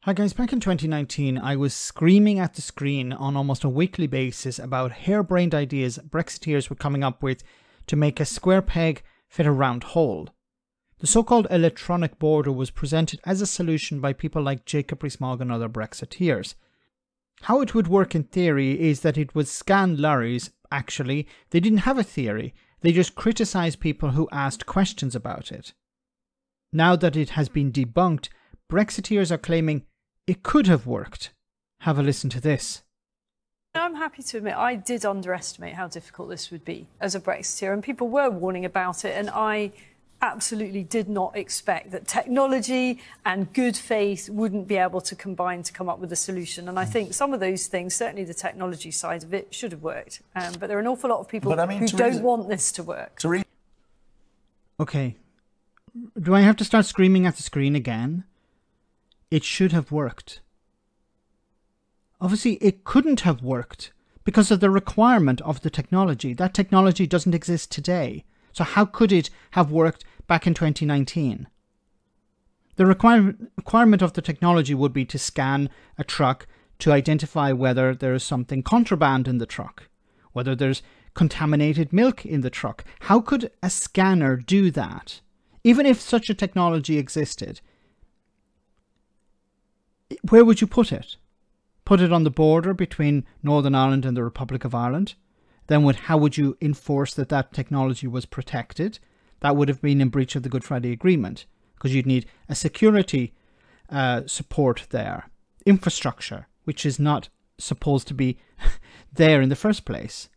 Hi guys, back in 2019 I was screaming at the screen on almost a weekly basis about harebrained ideas Brexiteers were coming up with to make a square peg fit a round hole. The so-called electronic border was presented as a solution by people like Jacob Rees-Mogg and other Brexiteers. How it would work in theory is that it would scan lorries. Actually, they didn't have a theory, they just criticised people who asked questions about it. Now that it has been debunked, Brexiteers are claiming it could have worked. Have a listen to this. I'm happy to admit I did underestimate how difficult this would be as a Brexiteer, and people were warning about it, and I absolutely did not expect that technology and good faith wouldn't be able to combine to come up with a solution. And I think some of those things, certainly the technology side of it, should have worked. But there are an awful lot of people who don't want this to work. Okay. Do I have to start screaming at the screen again? It should have worked. Obviously, it couldn't have worked because of the requirement of the technology. That technology doesn't exist today. So how could it have worked back in 2019? The requirement of the technology would be to scan a truck to identify whether there is something contraband in the truck, whether there's contaminated milk in the truck. How could a scanner do that? Even if such a technology existed, where would you put it? Put it on the border between Northern Ireland and the Republic of Ireland? Then how would you enforce that that technology was protected? That would have been in breach of the Good Friday Agreement, because you'd need a security support there. Infrastructure, which is not supposed to be there in the first place.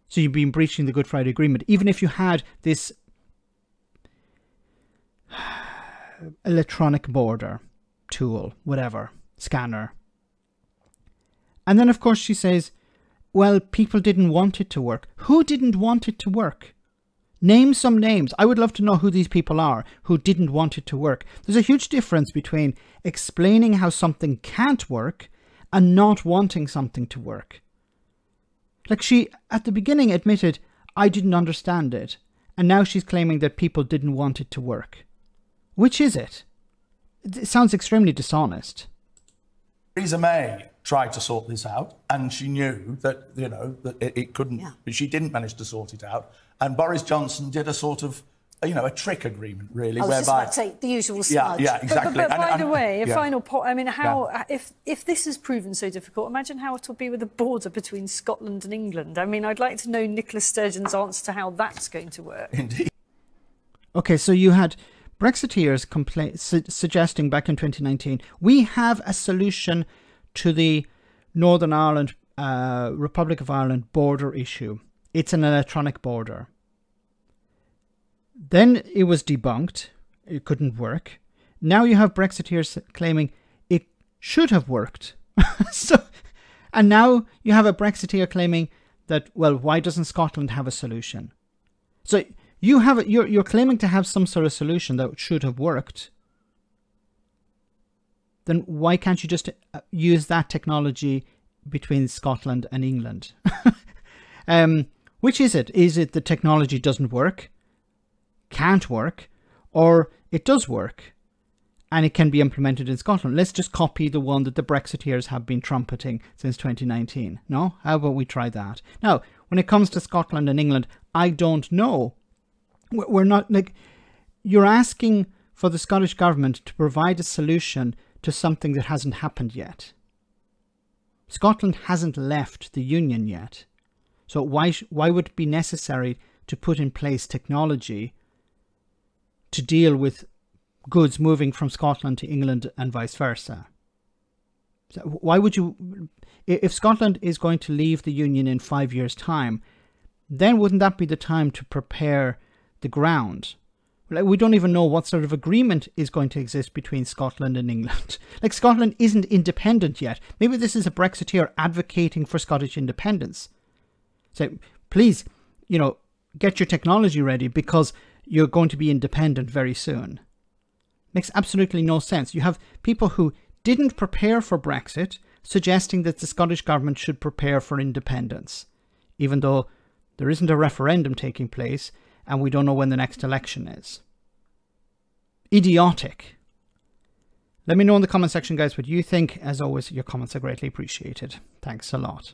So you'd be breaching the Good Friday Agreement, even if you had this electronic border tool, whatever, scanner. And then of course she says, well, people didn't want it to work. Who didn't want it to work? Name some names. I would love to know who these people are who didn't want it to work. There's a huge difference between explaining how something can't work and not wanting something to work. Like, she at the beginning admitted, I didn't understand it, and now she's claiming that people didn't want it to work. Which is it? It sounds extremely dishonest. Theresa May tried to sort this out, and she knew that, you know, that it couldn't, but she didn't manage to sort it out. And Boris Johnson did a sort of, you know, a trick agreement, really, whereby... I was just about to say, the usual smudge. Yeah, exactly. But by the way, a final point, I mean, how, if this is proven so difficult, imagine how it will be with the border between Scotland and England. I mean, I'd like to know Nicola Sturgeon's answer to how that's going to work. Indeed. Okay, so you had Brexiteers suggesting back in 2019, we have a solution to the Northern Ireland, Republic of Ireland border issue. It's an electronic border. Then it was debunked. It couldn't work. Now you have Brexiteers claiming it should have worked. And now you have a Brexiteer claiming that, well, why doesn't Scotland have a solution? So you're claiming to have some sort of solution that should have worked. Then why can't you just use that technology between Scotland and England? Which is it? Is it the technology doesn't work, can't work, or it does work and it can be implemented in Scotland? Let's just copy the one that the Brexiteers have been trumpeting since 2019. No? How about we try that? Now, when it comes to Scotland and England, I don't know. We're not, like, you're asking for the Scottish government to provide a solution to something that hasn't happened yet. Scotland hasn't left the Union yet. So why would it be necessary to put in place technology to deal with goods moving from Scotland to England and vice versa? So why would you, if Scotland is going to leave the Union in 5 years' time, then wouldn't that be the time to prepare the ground? Like, we don't even know what sort of agreement is going to exist between Scotland and England. Like, Scotland isn't independent yet. Maybe this is a Brexiteer advocating for Scottish independence. So please, you know, get your technology ready because you're going to be independent very soon. Makes absolutely no sense. You have people who didn't prepare for Brexit suggesting that the Scottish government should prepare for independence, even though there isn't a referendum taking place and we don't know when the next election is. Idiotic. Let me know in the comment section, guys, what you think. As always, your comments are greatly appreciated. Thanks a lot.